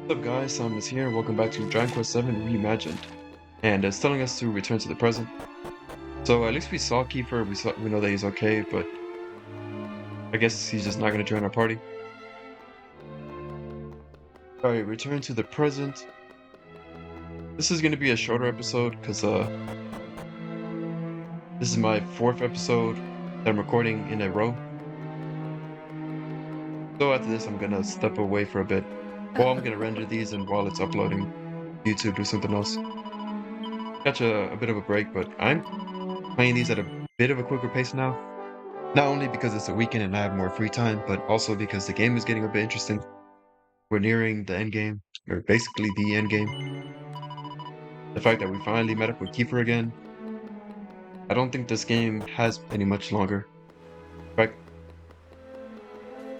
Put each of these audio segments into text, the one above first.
What's up guys, Sam is here, welcome back to Dragon Quest VII Reimagined. And it's telling us to return to the present. So at least we saw Keifer, we know that he's okay, but I guess he's just not gonna join our party. Alright, return to the present. This is gonna be a shorter episode, because this is my 4th episode that I'm recording in a row. So after this I'm gonna step away for a bit. While I'm gonna render these and while it's uploading, YouTube do something else. Catch a bit of a break, but I'm playing these at a bit of a quicker pace now. Not only because it's a weekend and I have more free time, but also because the game is getting a bit interesting. We're nearing the end game, or basically the end game. The fact that we finally met up with Keifer again. I don't think this game has any much longer. In fact,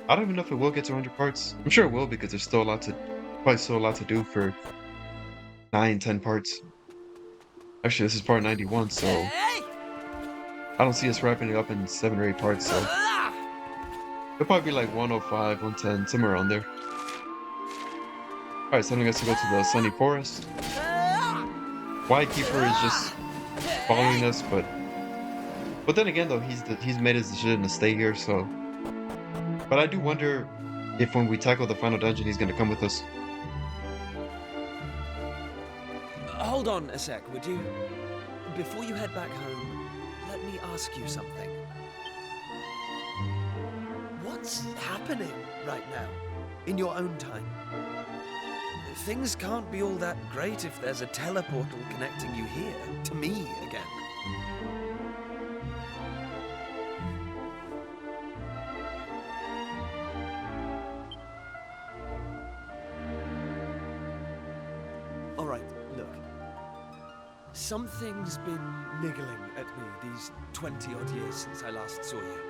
I don't even know if it will get to 100 parts. I'm sure it will because there's still probably still a lot to do for 9-10 parts. Actually, this is part 91, so I don't see us wrapping it up in 7 or 8 parts, so it'll probably be like 105, 110, somewhere around there. Alright, sending us to go to the Sunny Forest. Why Keifer is just following us, but then again though, he's made his decision to stay here, so. But I do wonder if when we tackle the final dungeon, he's gonna come with us. Hold on a sec, would you? Before you head back home, let me ask you something. What's happening right now, in your own time? Things can't be all that great if there's a teleportal connecting you here, to me again. Alright, look. Something's been niggling at me these 20-odd years since I last saw you.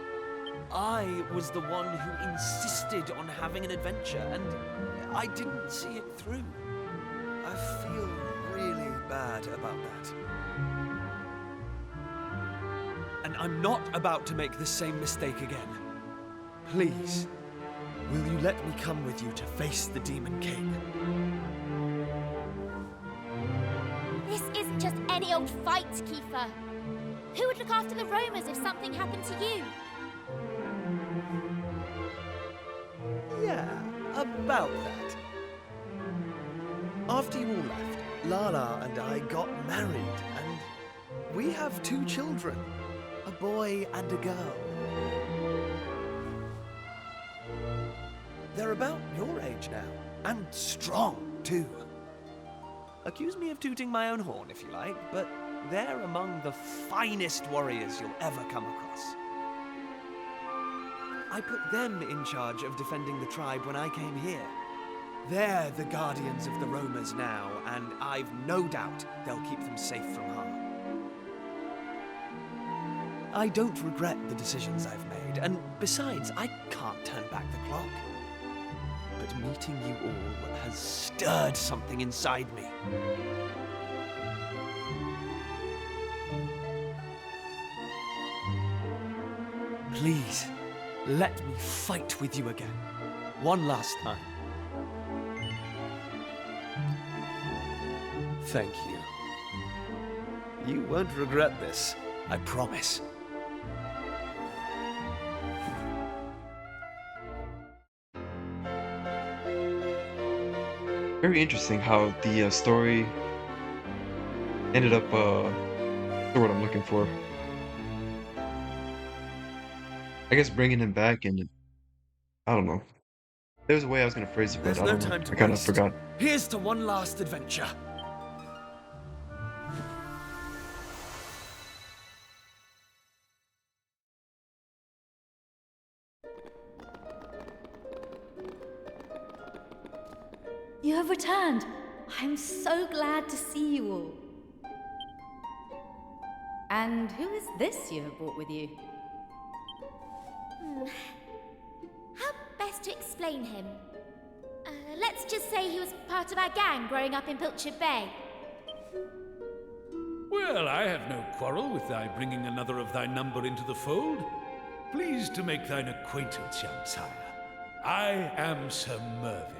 I was the one who insisted on having an adventure, and I didn't see it through. I feel really bad about that. And I'm not about to make the same mistake again. Please, will you let me come with you to face the Demon King? This isn't just any old fight, Keifer. Who would look after the roamers if something happened to you? Yeah, about that. After you all left, Lala and I got married, and we have 2 children, a boy and a girl. They're about your age now, and strong, too. Accuse me of tooting my own horn, if you like, but they're among the finest warriors you'll ever come across. I put them in charge of defending the tribe when I came here. They're the guardians of the roamers now, and I've no doubt they'll keep them safe from harm. I don't regret the decisions I've made, and besides, I can't turn back the clock. But meeting you all has stirred something inside me. Please, let me fight with you again. One last time. Thank you. You won't regret this, I promise. Very interesting how the story ended up, that's what I'm looking for. I guess bringing him back and, I don't know. There was a way I was gonna phrase it, but There's I no don't know. time to I kind of waste. forgot. Here's to one last adventure. You have returned. I'm so glad to see you all. And who is this you have brought with you? How best to explain him? Let's just say he was part of our gang growing up in Pilchard Bay. Well, I have no quarrel with thy bringing another of thy number into the fold. Pleased to make thine acquaintance, young sire. I am Sir Mervyn.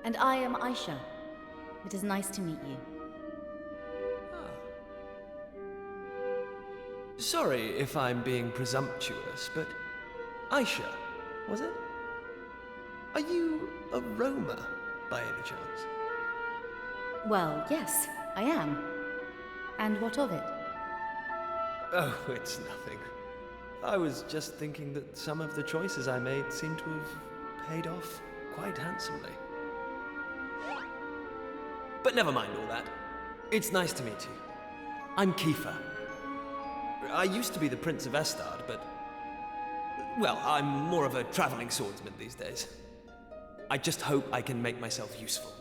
And I am Aisha. It is nice to meet you. Sorry if I'm being presumptuous, but Aisha, was it? Are you a Roma, by any chance? Well, yes, I am. And what of it? Oh, it's nothing. I was just thinking that some of the choices I made seem to have paid off quite handsomely. But never mind all that. It's nice to meet you. I'm Keifer. I used to be the Prince of Estard, but... well, I'm more of a traveling swordsman these days. I just hope I can make myself useful.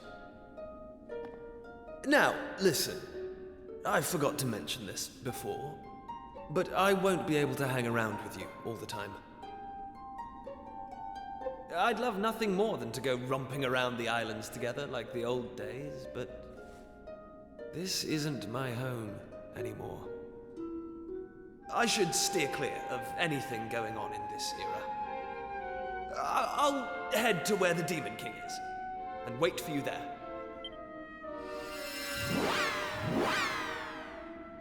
Now, listen. I forgot to mention this before, but I won't be able to hang around with you all the time. I'd love nothing more than to go romping around the islands together like the old days, but this isn't my home anymore. I should steer clear of anything going on in this era. I'll head to where the Demon King is, and wait for you there.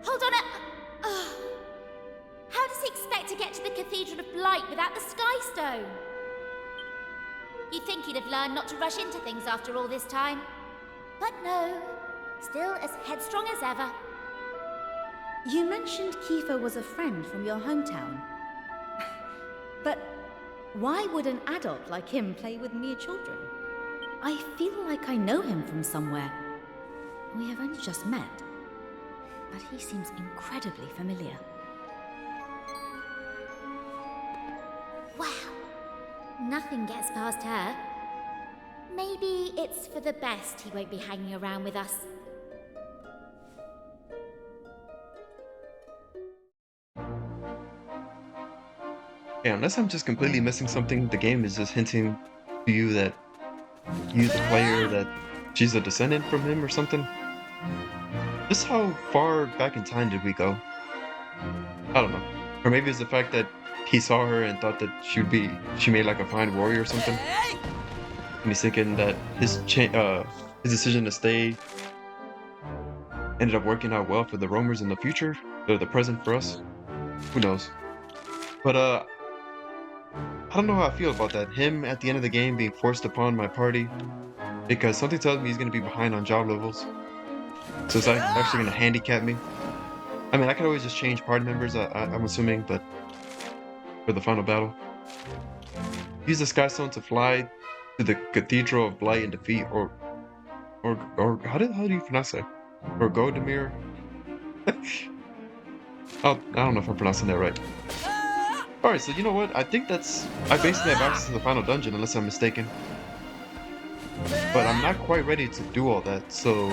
Hold on how does he expect to get to the Cathedral of Blight without the Sky Stone? You'd think he'd have learned not to rush into things after all this time. But no, still as headstrong as ever. You mentioned Keifer was a friend from your hometown. But why would an adult like him play with mere children? I feel like I know him from somewhere. We have only just met, but he seems incredibly familiar. Wow, nothing gets past her. Maybe it's for the best he won't be hanging around with us. Yeah, unless I'm just completely missing something, the game is just hinting to you that you, the player, that she's a descendant from him or something. Just how far back in time did we go? I don't know. Or maybe it's the fact that he saw her and thought that she made like a fine warrior or something. And he's thinking that his decision to stay ended up working out well for the roamers in the future, or the present for us. Who knows? But I don't know how I feel about that. Him at the end of the game being forced upon my party because something tells me he's going to be behind on job levels. So it's actually going to handicap me. I mean, I could always just change party members, I'm assuming, but for the final battle. Use the Sky Stone to fly to the Cathedral of Blight and defeat, or how do you pronounce that? Or Godemir? I don't know if I'm pronouncing that right. Alright, so you know what? I think I basically have access to the final dungeon, unless I'm mistaken. But I'm not quite ready to do all that, so...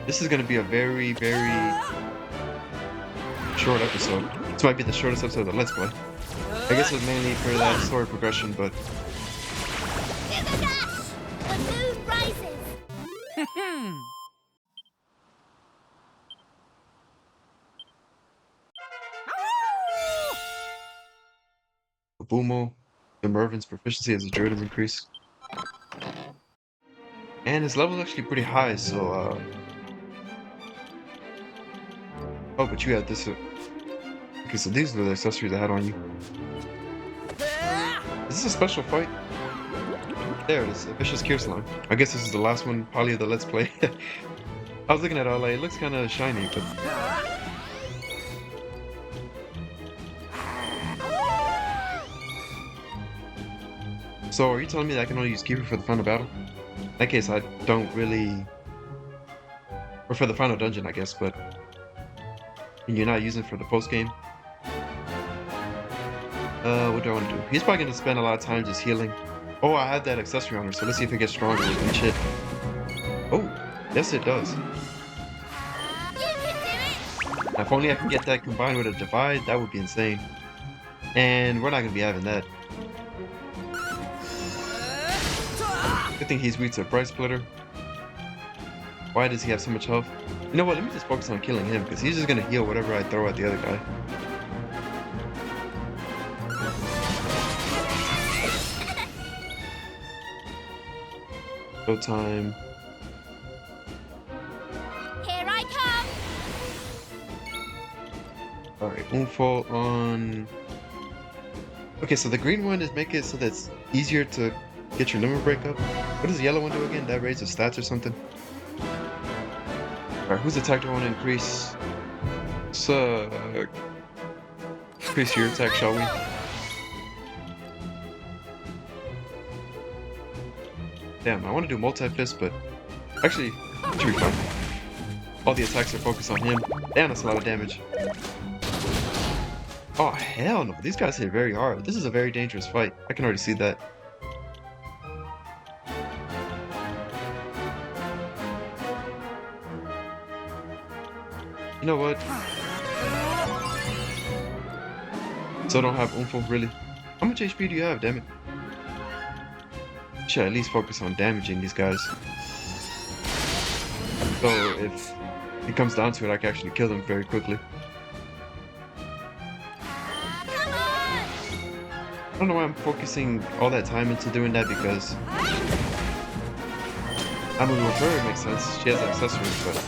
this is going to be a very, very short episode. This might be the shortest episode of the Let's Play. I guess it's mainly for that story progression, but... To the dash! The moon rises! Bumo, the Mervin's proficiency as a druid has increased. And his level is actually pretty high, so oh, but you had this. Okay, so these are the accessories I had on you. Is this a special fight? There it is, a Vicious Kierslime. I guess this is the last one, probably of the Let's Play. I was looking at it, like, it looks kind of shiny, but... So, are you telling me that I can only use Keifer for the final battle? In that case, I don't really... or for the final dungeon, I guess, but... and you're not using it for the post-game? What do I want to do? He's probably going to spend a lot of time just healing. Oh, I have that accessory on her, so let's see if it gets stronger with each hit. Oh, yes it does. You can do it! Now, if only I can get that combined with a divide, that would be insane. And we're not going to be having that. Good thing he's weak to Bright Splitter. Why does he have so much health? You know what, let me just focus on killing him, because he's just going to heal whatever I throw at the other guy. Showtime. Here I come! Alright, Unfall on. Okay, so the green one is make it so that it's easier to get your limit break up. What does the yellow one do again? That raises stats or something? Alright, whose attack do I want to increase? Let's increase your attack, shall we? Damn, I want to do multi-fist, but actually, it should be fine. All the attacks are focused on him. Damn, that's a lot of damage. Oh, hell no. These guys hit very hard. This is a very dangerous fight. I can already see that. You know what? So I don't have Umfo, really. How much HP do you have, damn it? Should at least focus on damaging these guys. So if it comes down to it, I can actually kill them very quickly. Come on! I don't know why I'm focusing all that time into doing that, because I'm with her, it makes sense. She has accessories, but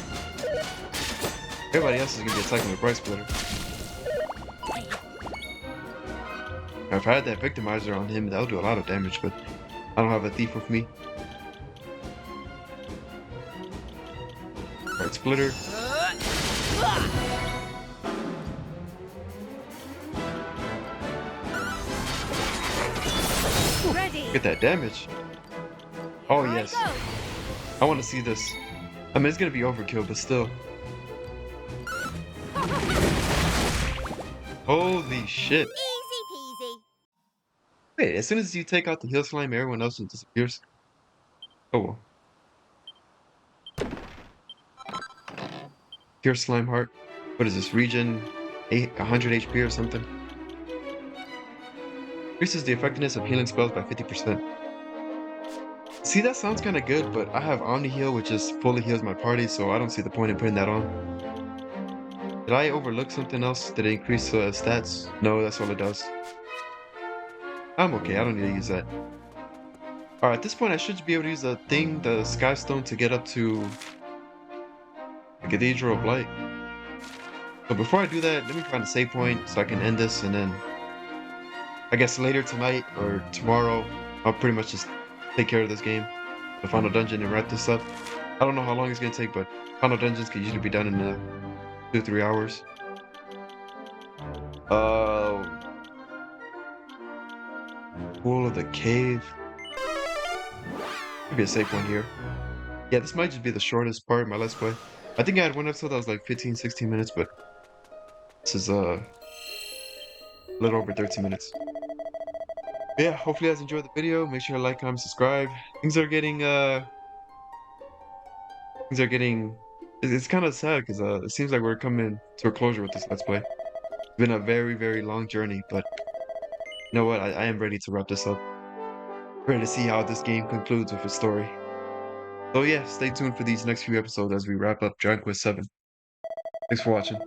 everybody else is gonna be attacking with Bright Splitter. Now, if I had that Victimizer on him, that would do a lot of damage, but I don't have a Thief with me. Bright Splitter. Look at that damage. Oh yes. I want to see this. I mean, it's gonna be overkill, but still. Holy shit. Easy peasy. Wait, as soon as you take out the heal slime, everyone else just disappears. Oh well. Pure slime heart. What is this? Regen 100 HP or something? Increases the effectiveness of healing spells by 50%. See, that sounds kind of good, but I have Omni Heal, which just fully heals my party, so I don't see the point in putting that on. Did I overlook something else? Did it increase stats? No, that's all it does. I'm okay, I don't need to use that. Alright, at this point I should be able to use the thing, the Sky Stone, to get up to the Cathedral of Light. But before I do that, let me find a save point so I can end this, and then I guess later tonight or tomorrow, I'll pretty much just take care of this game, the final dungeon, and wrap this up. I don't know how long it's gonna take, but final dungeons can usually be done in 2 or 3 hours. Pool of the Cave. Maybe a safe one here. Yeah, this might just be the shortest part of my Let's Play. I think I had one episode that was like 15-16 minutes, but this is a little over 13 minutes. But yeah, hopefully you guys enjoyed the video. Make sure to like, comment, subscribe. Things are getting it's kind of sad because it seems like we're coming to a closure with this Let's Play. It's been a very, very long journey, but you know what? I am ready to wrap this up. Ready to see how this game concludes with its story. So yeah, stay tuned for these next few episodes as we wrap up Dragon Quest VII. Thanks for watching.